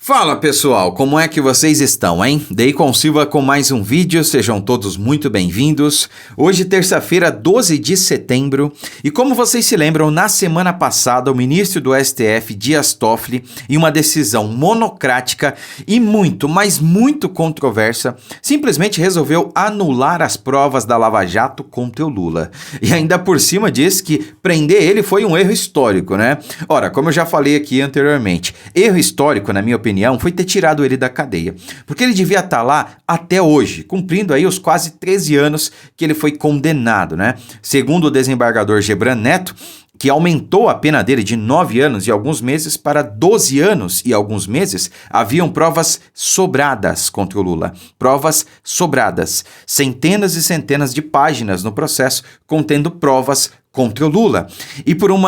Fala pessoal, como é que vocês estão, hein? Deicon Silva com mais um vídeo, sejam todos muito bem-vindos. Hoje, terça-feira, 12 de setembro, e como vocês se lembram, na semana passada, o ministro do STF, Dias Toffoli, em uma decisão monocrática e muito, mas muito controversa, simplesmente resolveu anular as provas da Lava Jato contra o Lula. E ainda por cima diz que prender ele foi um erro histórico, né? Ora, como eu já falei aqui anteriormente, erro histórico, na minha opinião, foi ter tirado ele da cadeia, porque ele devia estar lá até hoje, cumprindo aí os quase 13 anos que ele foi condenado, né? Segundo o desembargador Gebran Neto, que aumentou a pena dele de 9 anos e alguns meses para 12 anos e alguns meses, haviam provas sobradas contra o Lula. Provas sobradas. Centenas e centenas de páginas no processo contendo provas contra o Lula. E por um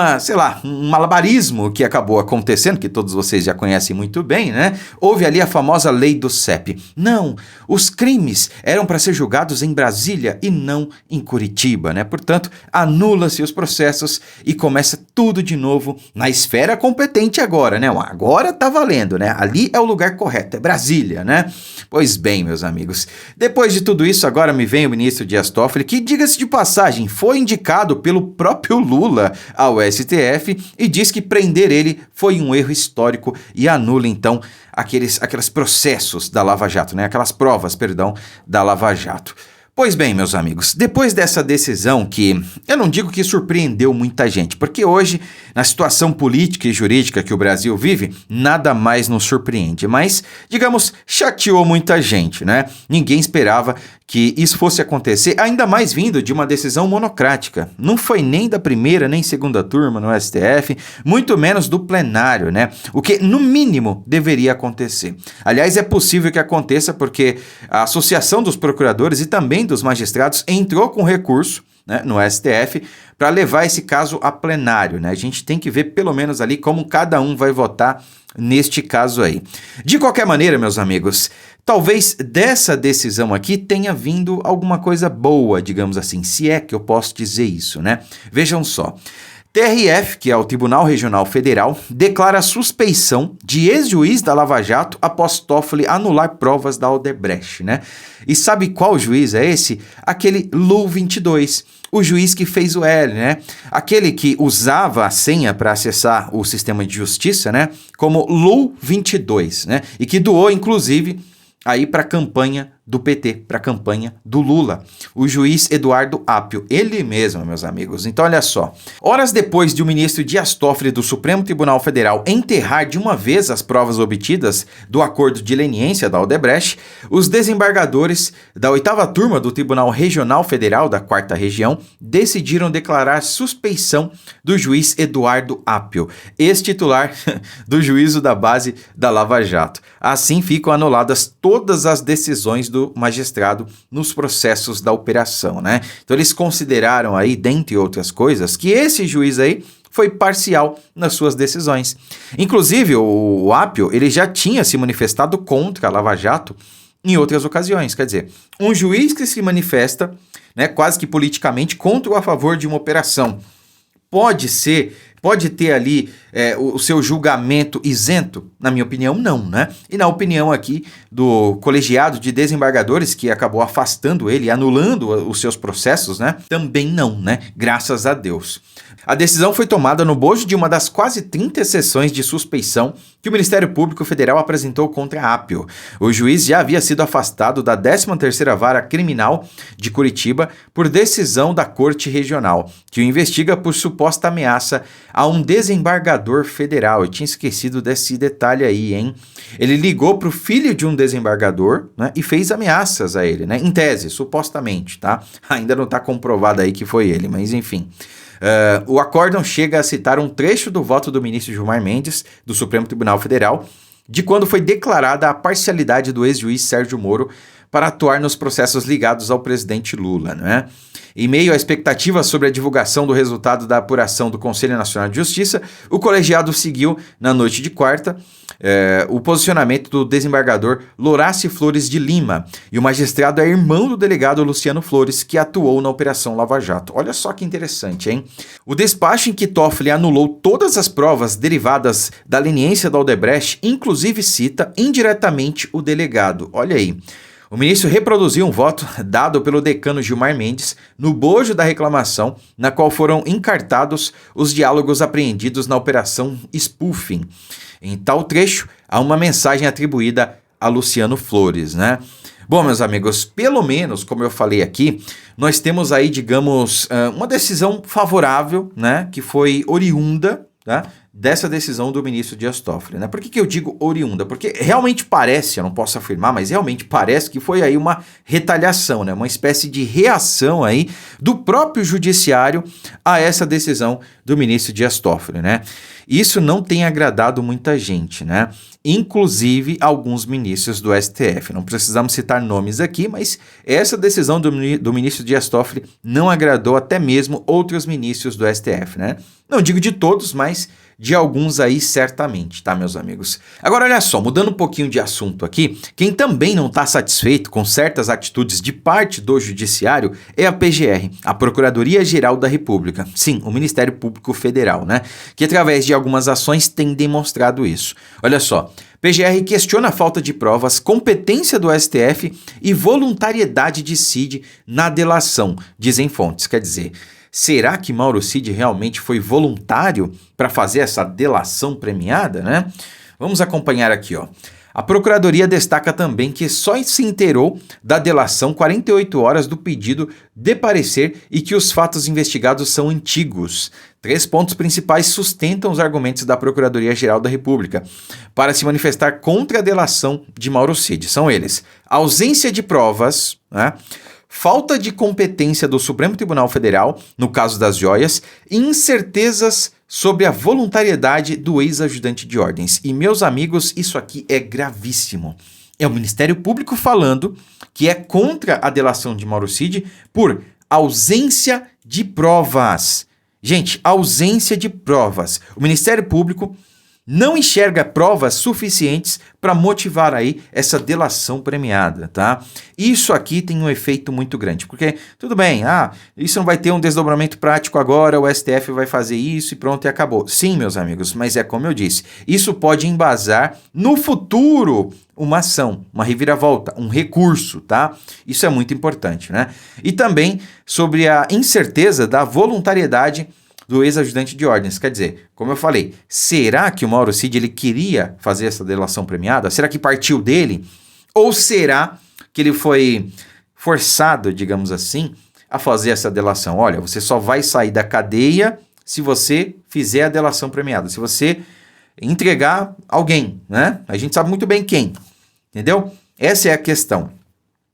malabarismo que acabou acontecendo, que todos vocês já conhecem muito bem, né? Houve ali a famosa lei do CEP. Não, os crimes eram para ser julgados em Brasília e não em Curitiba, né? Portanto, anula-se os processos e começa tudo de novo na esfera competente agora, né? Agora tá valendo, né? Ali é o lugar correto, é Brasília, né? Pois bem, meus amigos, depois de tudo isso, agora me vem o ministro Dias Toffoli, que, diga-se de passagem, foi indicado pelo próprio Lula ao STF e diz que prender ele foi um erro histórico e anula, então, aqueles processos da Lava Jato, né? Aquelas provas, da Lava Jato. Pois bem, meus amigos, depois dessa decisão que eu não digo que surpreendeu muita gente, porque hoje, na situação política e jurídica que o Brasil vive, nada mais nos surpreende, mas, digamos, chateou muita gente, né? Ninguém esperava que isso fosse acontecer, ainda mais vindo de uma decisão monocrática. Não foi nem da primeira nem segunda turma no STF, muito menos do plenário, né? O que, no mínimo, deveria acontecer. Aliás, é possível que aconteça porque a Associação dos Procuradores e também dos magistrados entrou com recurso, né, no STF para levar esse caso a plenário, né? A gente tem que ver pelo menos ali como cada um vai votar neste caso aí. De qualquer maneira, meus amigos, talvez dessa decisão aqui tenha vindo alguma coisa boa, digamos assim, se é que eu posso dizer isso, né? Vejam só. TRF, que é o Tribunal Regional Federal, declara suspeição de ex-juiz da Lava Jato após Toffoli anular provas da Odebrecht, né? E sabe qual juiz é esse? Aquele Lu 22, o juiz que fez o L, né? Aquele que usava a senha para acessar o sistema de justiça, né? Como Lu 22, né? E que doou, inclusive, aí para a campanha do PT, para a campanha do Lula, o juiz Eduardo Apio, ele mesmo, meus amigos. Então, olha só, horas depois de o ministro Dias Toffoli do Supremo Tribunal Federal enterrar de uma vez as provas obtidas do acordo de leniência da Odebrecht, os desembargadores da 8ª turma do Tribunal Regional Federal da 4ª Região decidiram declarar suspeição do juiz Eduardo Apio, ex-titular do juízo da base da Lava Jato. Assim ficam anuladas todas as decisões do magistrado nos processos da operação, né? Então eles consideraram aí, dentre outras coisas, que esse juiz aí foi parcial nas suas decisões. Inclusive, o Apio, ele já tinha se manifestado contra a Lava Jato em outras ocasiões. Quer dizer, um juiz que se manifesta, né, quase que politicamente contra ou a favor de uma operação, pode ter ali o seu julgamento isento? Na minha opinião, não, né? E na opinião aqui do colegiado de desembargadores, que acabou afastando ele, anulando os seus processos, né? Também não, né? Graças a Deus. A decisão foi tomada no bojo de uma das quase 30 sessões de suspeição que o Ministério Público Federal apresentou contra Apio. O juiz já havia sido afastado da 13ª Vara Criminal de Curitiba por decisão da Corte Regional, que o investiga por suposta ameaça a um desembargador federal. Eu tinha esquecido desse detalhe aí, hein? Ele ligou para o filho de um desembargador, né, e fez ameaças a ele, né? Em tese, supostamente, tá? Ainda não está comprovado aí que foi ele, mas enfim. O acórdão chega a citar um trecho do voto do ministro Gilmar Mendes, do Supremo Tribunal Federal, de quando foi declarada a parcialidade do ex-juiz Sérgio Moro para atuar nos processos ligados ao presidente Lula, né? Em meio à expectativa sobre a divulgação do resultado da apuração do Conselho Nacional de Justiça, o colegiado seguiu, na noite de quarta, o posicionamento do desembargador Lorácio Flores de Lima, e o magistrado é irmão do delegado Luciano Flores, que atuou na Operação Lava Jato. Olha só que interessante, hein? O despacho em que Toffoli anulou todas as provas derivadas da leniência da Odebrecht, inclusive cita indiretamente o delegado. Olha aí. O ministro reproduziu um voto dado pelo decano Gilmar Mendes no bojo da reclamação, na qual foram encartados os diálogos apreendidos na Operação Spoofing. Em tal trecho, há uma mensagem atribuída a Luciano Flores, né? Bom, meus amigos, pelo menos, como eu falei aqui, nós temos aí, digamos, uma decisão favorável, né, que foi oriunda, tá, dessa decisão do ministro Dias Toffoli, né? Por que eu digo oriunda? Porque realmente parece, eu não posso afirmar, mas realmente parece que foi aí uma retaliação, né? Uma espécie de reação aí do próprio judiciário a essa decisão do ministro Dias Toffoli, né? Isso não tem agradado muita gente, né? Inclusive alguns ministros do STF. Não precisamos citar nomes aqui, mas essa decisão do ministro Dias Toffoli não agradou até mesmo outros ministros do STF, né? Não digo de todos, mas de alguns aí certamente, tá, meus amigos? Agora, olha só, mudando um pouquinho de assunto aqui, quem também não está satisfeito com certas atitudes de parte do judiciário é a PGR, a Procuradoria-Geral da República. Sim, o Ministério Público Federal, né? Que através de algumas ações tem demonstrado isso. Olha só, PGR questiona a falta de provas, competência do STF e voluntariedade de Cid na delação, dizem fontes. Quer dizer, será que Mauro Cid realmente foi voluntário para fazer essa delação premiada, né? Vamos acompanhar aqui, ó. A Procuradoria destaca também que só se inteirou da delação 48 horas do pedido de parecer e que os fatos investigados são antigos. 3 pontos principais sustentam os argumentos da Procuradoria-Geral da República para se manifestar contra a delação de Mauro Cid. São eles: ausência de provas, né? Falta de competência do Supremo Tribunal Federal, no caso das joias, e incertezas sobre a voluntariedade do ex-ajudante de ordens. E, meus amigos, isso aqui é gravíssimo. É o Ministério Público falando que é contra a delação de Mauro Cid por ausência de provas. Gente, ausência de provas. O Ministério Público não enxerga provas suficientes para motivar aí essa delação premiada, tá? Isso aqui tem um efeito muito grande, porque tudo bem, isso não vai ter um desdobramento prático agora, o STF vai fazer isso e pronto, e acabou. Sim, meus amigos, mas é como eu disse, isso pode embasar no futuro uma ação, uma reviravolta, um recurso, tá? Isso é muito importante, né? E também sobre a incerteza da voluntariedade do ex-ajudante de ordens. Quer dizer, como eu falei, será que o Mauro Cid ele queria fazer essa delação premiada? Será que partiu dele? Ou será que ele foi forçado, digamos assim, a fazer essa delação? Olha, você só vai sair da cadeia se você fizer a delação premiada, se você entregar alguém, né? A gente sabe muito bem quem, entendeu? Essa é a questão.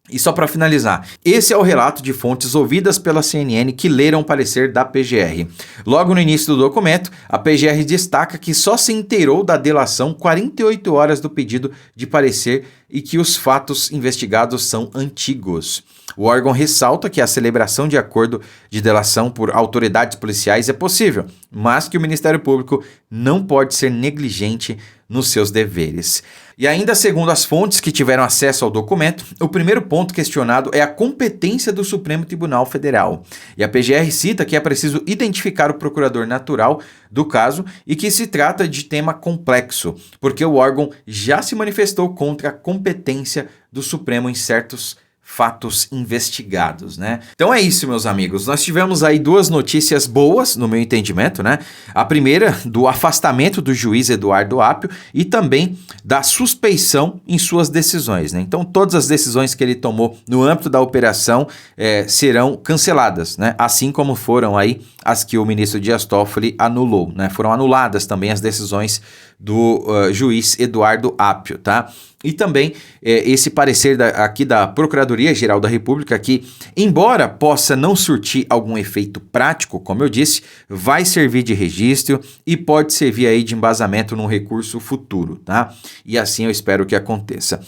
E só para finalizar, esse é o relato de fontes ouvidas pela CNN que leram o parecer da PGR. Logo no início do documento, a PGR destaca que só se inteirou da delação 48 horas do pedido de parecer e que os fatos investigados são antigos. O órgão ressalta que a celebração de acordo de delação por autoridades policiais é possível, mas que o Ministério Público não pode ser negligente nos seus deveres. E ainda segundo as fontes que tiveram acesso ao documento, o primeiro ponto questionado é a competência do Supremo Tribunal Federal. E a PGR cita que é preciso identificar o procurador natural do caso e que se trata de tema complexo, porque o órgão já se manifestou contra a competência do Supremo em certos fatos investigados, né? Então é isso, meus amigos. Nós tivemos aí 2 notícias boas, no meu entendimento, né? A primeira, do afastamento do juiz Eduardo Apio e também da suspeição em suas decisões, né? Então todas as decisões que ele tomou no âmbito da operação serão canceladas, né? Assim como foram aí as que o ministro Dias Toffoli anulou, né? Foram anuladas também as decisões do juiz Eduardo Apio, tá? E também esse parecer aqui da Procuradoria-Geral da República que, embora possa não surtir algum efeito prático, como eu disse, vai servir de registro e pode servir aí de embasamento num recurso futuro, tá? E assim eu espero que aconteça.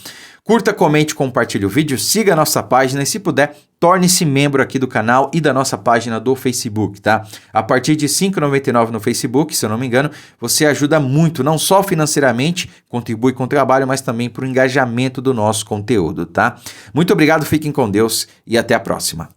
Curta, comente, compartilhe o vídeo, siga a nossa página e, se puder, torne-se membro aqui do canal e da nossa página do Facebook, tá? A partir de R$ 5,99 no Facebook, se eu não me engano, você ajuda muito, não só financeiramente, contribui com o trabalho, mas também para o engajamento do nosso conteúdo, tá? Muito obrigado, fiquem com Deus e até a próxima.